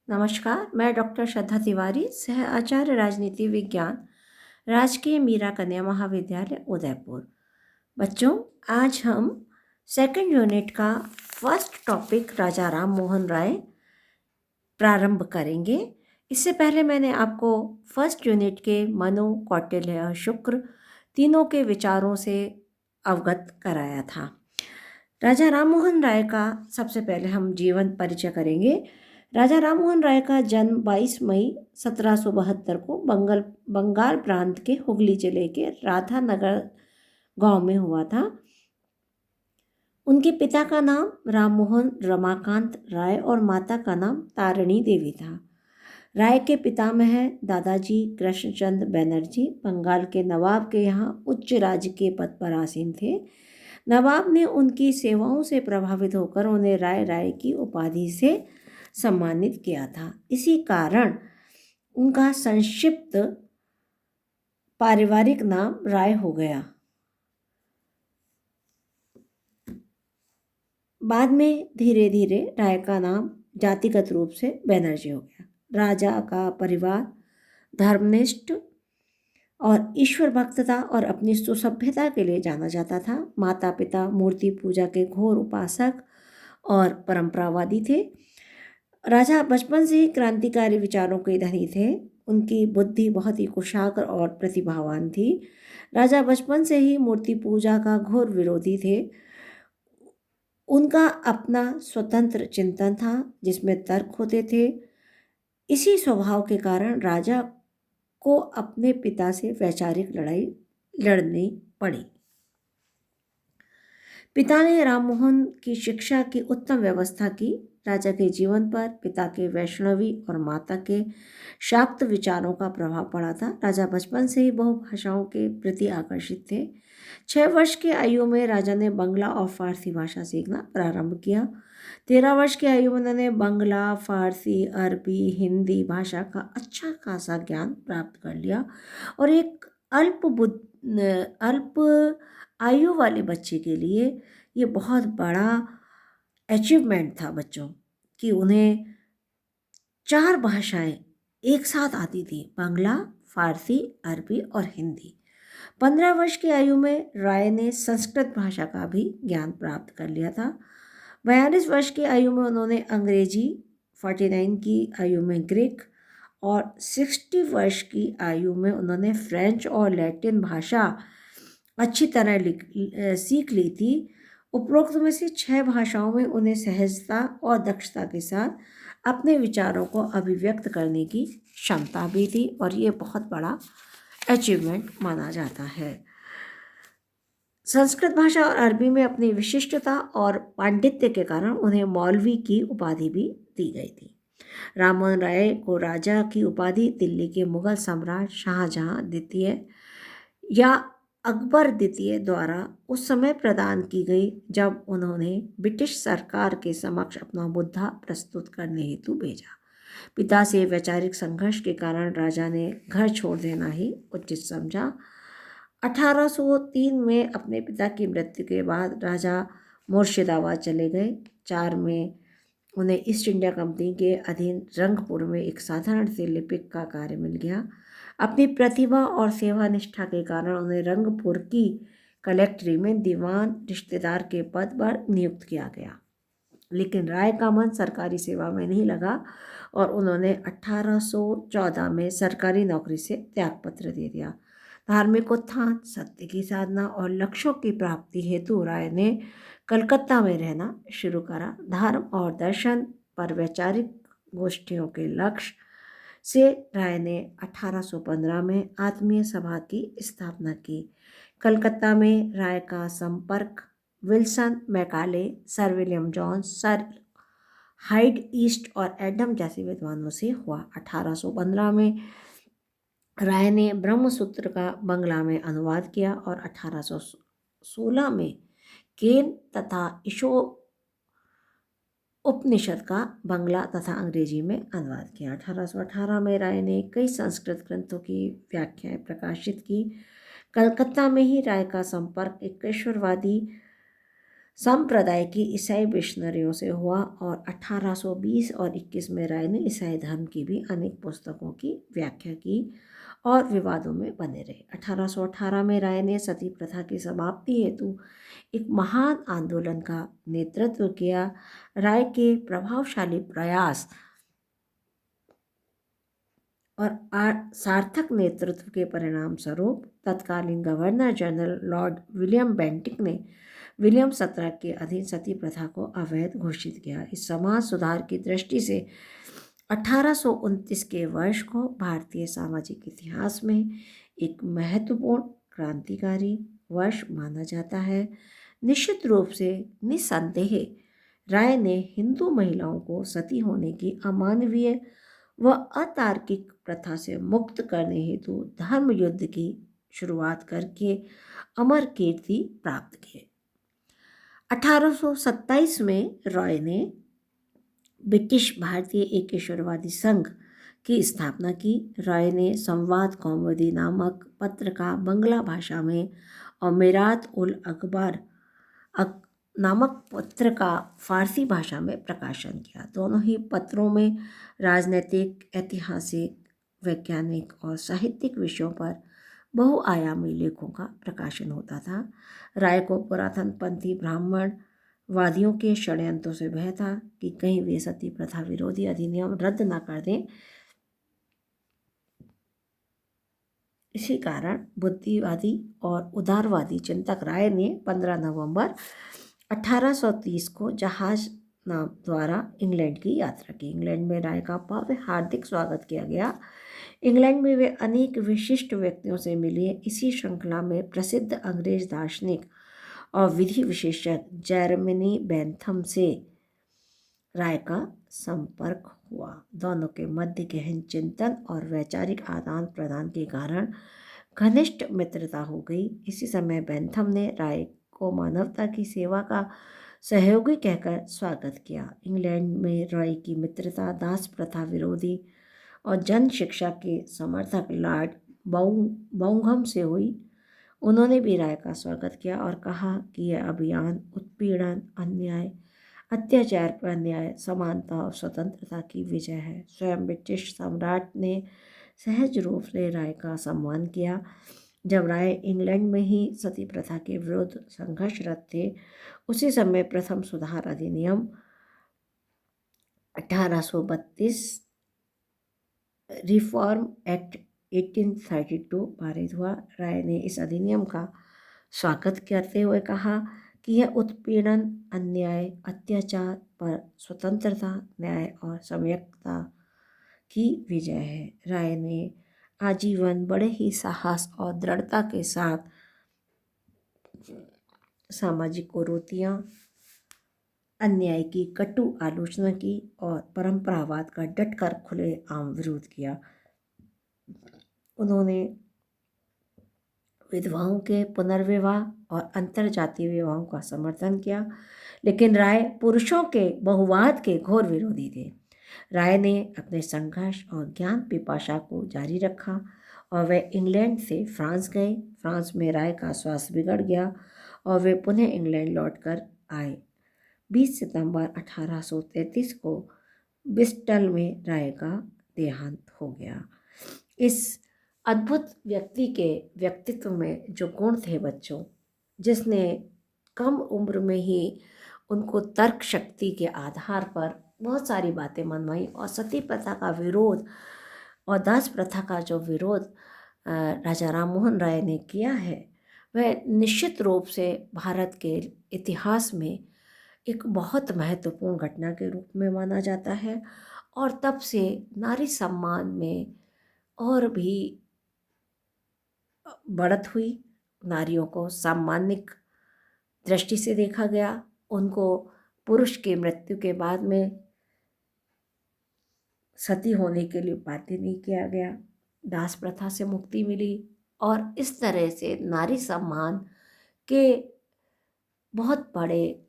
नमस्कार, मैं डॉक्टर श्रद्धा तिवारी, सह आचार्य राजनीति विज्ञान, राजकीय मीरा कन्या महाविद्यालय उदयपुर। बच्चों, आज हम सेकंड यूनिट का फर्स्ट टॉपिक राजा राम मोहन राय प्रारंभ करेंगे। इससे पहले मैंने आपको फर्स्ट यूनिट के मनु, कौटिल्य और शुक्र तीनों के विचारों से अवगत कराया था। राजा राम मोहन राय का सबसे पहले हम जीवन परिचय करेंगे। राजा राम मोहन राय का जन्म 22 मई 1772 को बंगाल प्रांत के हुगली जिले के राधानगर गांव में हुआ था। उनके पिता का नाम राममोहन रमाकांत राय और माता का नाम तारिणी देवी था। राय के पितामह दादाजी कृष्णचंद बनर्जी बंगाल के नवाब के यहाँ उच्च राजकीय पद पर आसीन थे। नवाब ने उनकी सेवाओं से प्रभावित होकर उन्हें राय की उपाधि से सम्मानित किया था। इसी कारण उनका संक्षिप्त पारिवारिक नाम राय हो गया। बाद में धीरे धीरे राय का नाम जातिगत रूप से बनर्जी हो गया। राजा का परिवार धर्मनिष्ठ और ईश्वर भक्तता और अपनी सुसभ्यता के लिए जाना जाता था। माता पिता मूर्ति पूजा के घोर उपासक और परंपरावादी थे। राजा बचपन से ही क्रांतिकारी विचारों के धनी थे। उनकी बुद्धि बहुत ही कुशाग्र और प्रतिभावान थी। राजा बचपन से ही मूर्ति पूजा का घोर विरोधी थे। उनका अपना स्वतंत्र चिंतन था जिसमें तर्क होते थे। इसी स्वभाव के कारण राजा को अपने पिता से वैचारिक लड़ाई लड़नी पड़ी। पिता ने राममोहन की शिक्षा की उत्तम व्यवस्था की। राजा के जीवन पर पिता के वैष्णवी और माता के शाक्त विचारों का प्रभाव पड़ा था। राजा बचपन से ही बहुभाषाओं के प्रति आकर्षित थे। 6 वर्ष की आयु में राजा ने बंगला और फारसी भाषा सीखना प्रारंभ किया। 13 वर्ष की आयु में उन्होंने बंगला, फारसी, अरबी, हिंदी भाषा का अच्छा खासा ज्ञान प्राप्त कर लिया और एक अल्प आयु वाले बच्चे के लिए ये बहुत बड़ा अचीवमेंट था बच्चों कि उन्हें 4 भाषाएं एक साथ आती थी, बंगला, फारसी, अरबी और हिंदी। 15 वर्ष की आयु में राय ने संस्कृत भाषा का भी ज्ञान प्राप्त कर लिया था। 42 वर्ष की आयु में उन्होंने अंग्रेजी, 49 की आयु में ग्रीक और 60 वर्ष की आयु में उन्होंने फ्रेंच और लैटिन भाषा अच्छी तरह सीख ली थी। उपरोक्त में से 6 भाषाओं में उन्हें सहजता और दक्षता के साथ अपने विचारों को अभिव्यक्त करने की क्षमता भी थी और ये बहुत बड़ा अचीवमेंट माना जाता है। संस्कृत भाषा और अरबी में अपनी विशिष्टता और पांडित्य के कारण उन्हें मौलवी की उपाधि भी दी गई थी। राममोहन राय को राजा की उपाधि दिल्ली के मुगल सम्राट शाहजहां द्वितीय या अकबर द्वितीय द्वारा उस समय प्रदान की गई जब उन्होंने ब्रिटिश सरकार के समक्ष अपना मुद्दा प्रस्तुत करने हेतु भेजा। पिता से वैचारिक संघर्ष के कारण राजा ने घर छोड़ देना ही उचित समझा। 1803 में अपने पिता की मृत्यु के बाद राजा मुर्शिदाबाद चले गए। 4 में उन्हें ईस्ट इंडिया कंपनी के अधीन रंगपुर में एक साधारण से लिपिक का कार्य मिल गया। अपनी प्रतिभा और सेवा निष्ठा के कारण उन्हें रंगपुर की कलेक्ट्री में दीवान रिश्तेदार के पद पर नियुक्त किया गया। लेकिन राय का मन सरकारी सेवा में नहीं लगा और उन्होंने 1814 में सरकारी नौकरी से त्यागपत्र दे दिया। धार्मिक उत्थान, सत्य की साधना और लक्ष्यों की प्राप्ति हेतु राय ने कलकत्ता में रहना शुरू करा। धर्म और दर्शन पर वैचारिक गोष्ठियों के लक्ष्य से राय ने 1815 में आत्मीय सभा की स्थापना की। कलकत्ता में राय का संपर्क Wilson Macaulay, sir William Jones, sir Hyde East और एडम जैसे विद्वानों से हुआ। 1815 में राय ने ब्रह्मसूत्र का बंगला में अनुवाद किया और 1816 में केन तथा ईशो उपनिषद का बंगला तथा अंग्रेजी में अनुवाद किया। 1818 में राय ने कई संस्कृत ग्रंथों की व्याख्याएं प्रकाशित की। कलकत्ता में ही राय का संपर्क एक ईश्वरवादी संप्रदाय की ईसाई मिशनरियों से हुआ और 1820 और 21 में राय ने ईसाई धर्म की भी अनेक पुस्तकों की व्याख्या की और विवादों में बने रहे। 1818 में राय ने सती प्रथा की समाप्ति हेतु एक महान आंदोलन का नेतृत्व किया। राय के प्रभावशाली प्रयास और सार्थक नेतृत्व के परिणाम स्वरूप तत्कालीन governor general Lord William Bentinck ने विलियम 17 के अधीन सती प्रथा को अवैध घोषित किया। इस समाज सुधार की दृष्टि से 1829 के वर्ष को भारतीय सामाजिक इतिहास में एक महत्वपूर्ण क्रांतिकारी वर्ष माना जाता है। निश्चित रूप से निस्संदेह राय ने हिंदू महिलाओं को सती होने की अमानवीय व अतार्किक प्रथा से मुक्त करने हेतु धर्म युद्ध की शुरुआत करके अमर कीर्ति प्राप्त की। 1827 में रॉय ने ब्रिटिश भारतीय एकेश्वरवादी संघ की स्थापना की। रॉय ने संवाद कौमुदी नामक पत्र का बंगला भाषा में और मिरात उल अखबार नामक पत्र का फारसी भाषा में प्रकाशन किया। दोनों ही पत्रों में राजनीतिक, ऐतिहासिक, वैज्ञानिक और साहित्यिक विषयों पर बहुआयामी लेखों का प्रकाशन होता था। राय को पुरातनपंथी ब्राह्मणवादियों के षड्यंत्रों से भय था कि कहीं वे सती प्रथा विरोधी अधिनियम रद्द न कर दें। इसी कारण बुद्धिवादी और उदारवादी चिंतक राय ने 15 नवंबर 1830 को जहाज नाव द्वारा इंग्लैंड की यात्रा की। इंग्लैंड में राय का भव्य हार्दिक स्वागत किया गया। इंग्लैंड में वे अनेक विशिष्ट व्यक्तियों से मिले। इसी श्रृंखला में प्रसिद्ध अंग्रेज दार्शनिक और विधि विशेषज्ञ जेरेमी बेंथम से राय का संपर्क हुआ। दोनों के मध्य गहन चिंतन और वैचारिक आदान प्रदान के कारण घनिष्ठ मित्रता हो गई। इसी समय बेंथम ने राय को मानवता की सेवा का सहयोगी कहकर स्वागत किया। इंग्लैंड में रॉय की मित्रता दास प्रथा विरोधी और जन शिक्षा के समर्थक लॉर्ड बाउंघम से हुई। उन्होंने भी राय का स्वागत किया और कहा कि यह अभियान उत्पीड़न, अन्याय, अत्याचार पर न्याय, समानता और स्वतंत्रता की विजय है। स्वयं ब्रिटिश सम्राट ने सहज रूप से राय का सम्मान किया। जब राय इंग्लैंड में ही सती प्रथा के विरुद्ध संघर्षरत थे, उसी समय प्रथम सुधार अधिनियम 1832 रिफॉर्म एक्ट 1832 पारित हुआ। राय ने इस अधिनियम का स्वागत करते हुए कहा कि यह उत्पीड़न, अन्याय, अत्याचार पर स्वतंत्रता, न्याय और सम्यकता की विजय है। राय ने आजीवन बड़े ही साहस और दृढ़ता के साथ सामाजिक कुरीतियां, अन्याय की कटु आलोचना की और परंपरावाद का डटकर खुलेआम विरोध किया। उन्होंने विधवाओं के पुनर्विवाह और अंतरजातीय विवाहों का समर्थन किया, लेकिन राय पुरुषों के बहुवाद के घोर विरोधी थे। राय ने अपने संघर्ष और ज्ञान पिपाशा को जारी रखा और वे इंग्लैंड से फ्रांस गए। फ्रांस में राय का स्वास्थ्य बिगड़ गया और वे पुनः इंग्लैंड लौटकर आए। 20 सितंबर 1833 को ब्रिस्टल में राय का देहांत हो गया। इस अद्भुत व्यक्ति के व्यक्तित्व में जो गुण थे बच्चों, जिसने कम उम्र में ही उनको तर्क शक्ति के आधार पर बहुत सारी बातें मनवाई और सती प्रथा का विरोध और दास प्रथा का जो विरोध राजा राममोहन राय ने किया है, वह निश्चित रूप से भारत के इतिहास में एक बहुत महत्वपूर्ण घटना के रूप में माना जाता है। और तब से नारी सम्मान में और भी बढ़त हुई। नारियों को सामान्यिक दृष्टि से देखा गया। उनको पुरुष के मृत्यु के बाद में सती होने के लिए बाध्य नहीं किया गया। दास प्रथा से मुक्ति मिली और इस तरह से नारी सम्मान के बहुत बड़े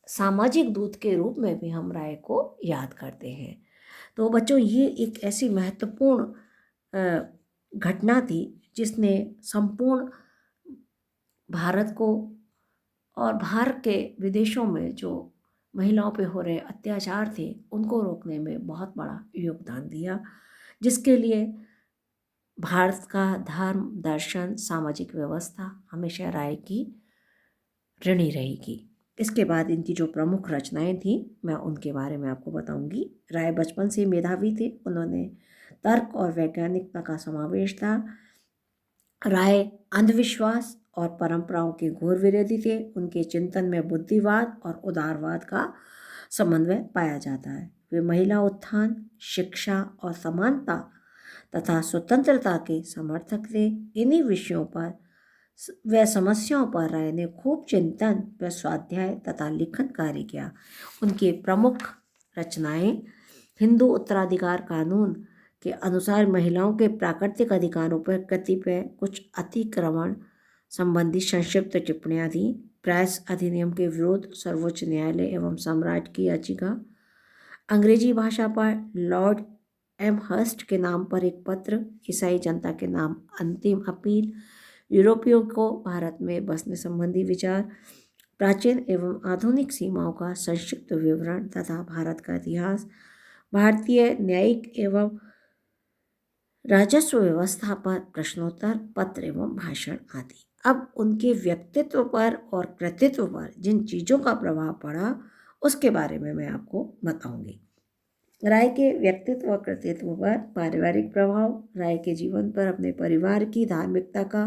सामाजिक दूत के रूप में भी हम राय को याद करते हैं। तो बच्चों, ये एक ऐसी महत्वपूर्ण घटना थी जिसने संपूर्ण भारत को और भारत के विदेशों में जो महिलाओं पे हो रहे अत्याचार थे उनको रोकने में बहुत बड़ा योगदान दिया, जिसके लिए भारत का धर्म, दर्शन, सामाजिक व्यवस्था हमेशा राय की ऋणी रहेगी। इसके बाद इनकी जो प्रमुख रचनाएं थी मैं उनके बारे में आपको बताऊंगी। राय बचपन से मेधावी थे, उन्होंने तर्क और वैज्ञानिकता का समावेश था। राय अंधविश्वास और परंपराओं के घोर विरोधी थे। उनके चिंतन में बुद्धिवाद और उदारवाद का समन्वय पाया जाता है। वे महिला उत्थान, शिक्षा और समानता तथा स्वतंत्रता के समर्थक थे। इन्हीं विषयों पर व समस्याओं पर राय ने खूब चिंतन व स्वाध्याय तथा लिखन कार्य किया। उनके प्रमुख रचनाएं हिंदू उत्तराधिकार कानून के अनुसार महिलाओं के प्राकृतिक अधिकारों पर कतिपय कुछ अतिक्रमण संबंधी संक्षिप्त टिप्पणियां थी। प्रेस अधिनियम के विरुद्ध सर्वोच्च न्यायालय एवं सम्राट की याचिका, अंग्रेजी भाषा पर लॉर्ड एमहर्स्ट के नाम पर एक पत्र, ईसाई जनता के नाम अंतिम अपील, यूरोपियों को भारत में बसने संबंधी विचार, प्राचीन एवं आधुनिक सीमाओं का संक्षिप्त विवरण तथा भारत का इतिहास, भारतीय न्यायिक एवं राजस्व व्यवस्था पर प्रश्नोत्तर, पत्र एवं भाषण आदि। अब उनके व्यक्तित्व पर और कृतित्व पर जिन चीज़ों का प्रभाव पड़ा उसके बारे में मैं आपको बताऊंगी। राय के व्यक्तित्व और कृतित्व पर पारिवारिक प्रभाव। राय के जीवन पर अपने परिवार की धार्मिकता का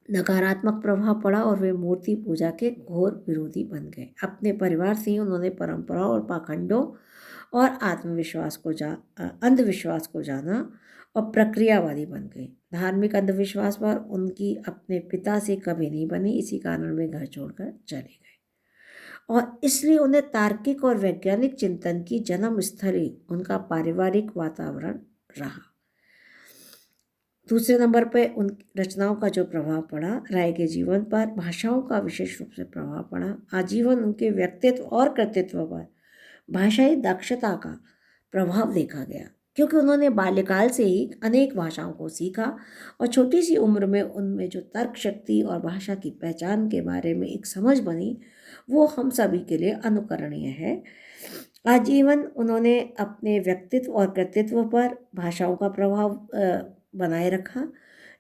नकारात्मक प्रभाव पड़ा और वे मूर्ति पूजा के घोर विरोधी बन गए। अपने परिवार से ही उन्होंने परंपराओं और पाखंडों और अंधविश्वास को जाना और प्रक्रियावादी बन गए। धार्मिक अंधविश्वास पर उनकी अपने पिता से कभी नहीं बनी, इसी कारण वे घर छोड़कर चले गए और इसलिए उन्हें तार्किक और वैज्ञानिक चिंतन की जन्मस्थली उनका पारिवारिक वातावरण रहा। दूसरे नंबर पर उन रचनाओं का जो प्रभाव पड़ा, राय के जीवन पर भाषाओं का विशेष रूप से प्रभाव पड़ा। आजीवन उनके व्यक्तित्व और कृतित्व पर भाषाई दक्षता का प्रभाव देखा गया, क्योंकि उन्होंने बाल्यकाल से ही अनेक भाषाओं को सीखा और छोटी सी उम्र में उनमें जो तर्क शक्ति और भाषा की पहचान के बारे में एक समझ बनी वो हम सभी के लिए अनुकरणीय है। आजीवन उन्होंने अपने व्यक्तित्व और कृतित्व पर भाषाओं का प्रभाव बनाए रखा।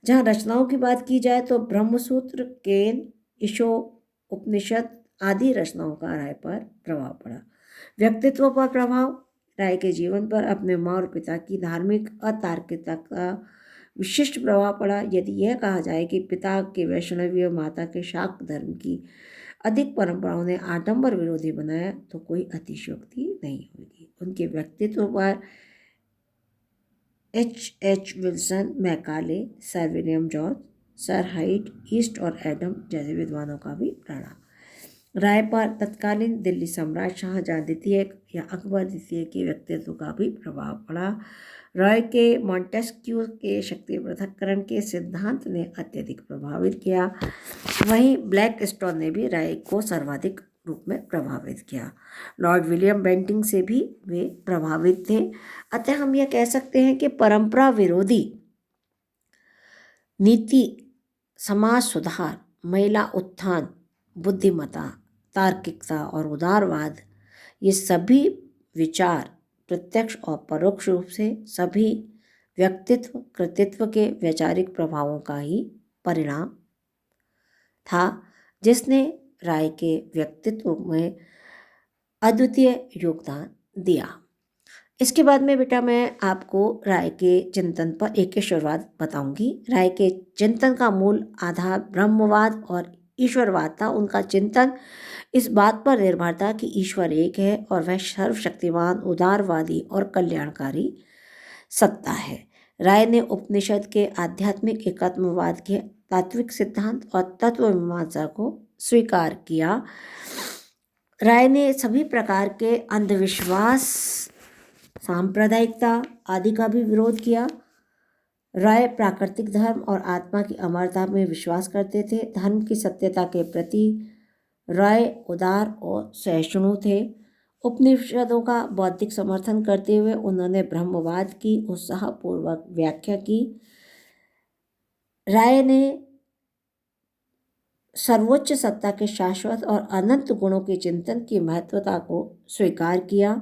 जहाँ रचनाओं की बात की जाए तो ब्रह्मसूत्र, केन, ईशो उपनिषद आदि रचनाओं का राय पर प्रभाव पड़ा। व्यक्तित्व पर प्रभाव, राय के जीवन पर अपने माँ और पिता की धार्मिक अतार्किकता का विशिष्ट प्रभाव पड़ा। यदि यह कहा जाए कि पिता के वैष्णवीय, माता के शाक्त धर्म की अधिक परंपराओं ने आडंबर विरोधी बनाया तो कोई अतिशयोक्ति नहीं होगी। उनके व्यक्तित्व पर H. Wilson, Macaulay, sir William George, sir height, east और एडम जैसे विद्वानों का भी प्रणा। राय पर तत्कालीन दिल्ली सम्राट शाहजहां द्वितीय या अकबर द्वितीय के व्यक्तित्व का भी प्रभाव पड़ा। रॉय के मॉन्टेस्क्यू के शक्ति पृथक्करण के सिद्धांत ने अत्यधिक प्रभावित किया। वहीं ब्लैक स्टोन ने भी राय को सर्वाधिक रूप में प्रभावित किया। लॉर्ड विलियम बेंटिंग से भी वे प्रभावित थे। अतः हम यह कह सकते हैं कि परंपरा विरोधी नीति, समाज सुधार, महिला उत्थान, बुद्धिमत्ता, तार्किकता और उदारवाद, ये सभी विचार प्रत्यक्ष और परोक्ष रूप से सभी व्यक्तित्व कृतित्व के वैचारिक प्रभावों का ही परिणाम था, जिसने राय के व्यक्तित्व में अद्वितीय योगदान दिया। इसके बाद में बेटा मैं आपको राय के चिंतन पर एक शुरुआत बताऊंगी। राय के चिंतन का मूल आधार ब्रह्मवाद और ईश्वरवाद था। उनका चिंतन इस बात पर निर्भर था कि ईश्वर एक है और वह सर्वशक्तिमान, उदारवादी और कल्याणकारी सत्ता है। राय ने उपनिषद के आध्यात्मिक एकात्मवाद के तात्विक सिद्धांत और तत्व मीमांसा को स्वीकार किया। राय ने सभी प्रकार के अंधविश्वास, सांप्रदायिकता आदि का भी विरोध किया। राय प्राकृतिक धर्म और आत्मा की अमरता में विश्वास करते थे। धर्म की सत्यता के प्रति राय उदार और सहिष्णु थे। उपनिषदों का बौद्धिक समर्थन करते हुए उन्होंने ब्रह्मवाद की उत्साहपूर्वक व्याख्या की। राय ने सर्वोच्च सत्ता के शाश्वत और अनंत गुणों के चिंतन की महत्वता को स्वीकार किया।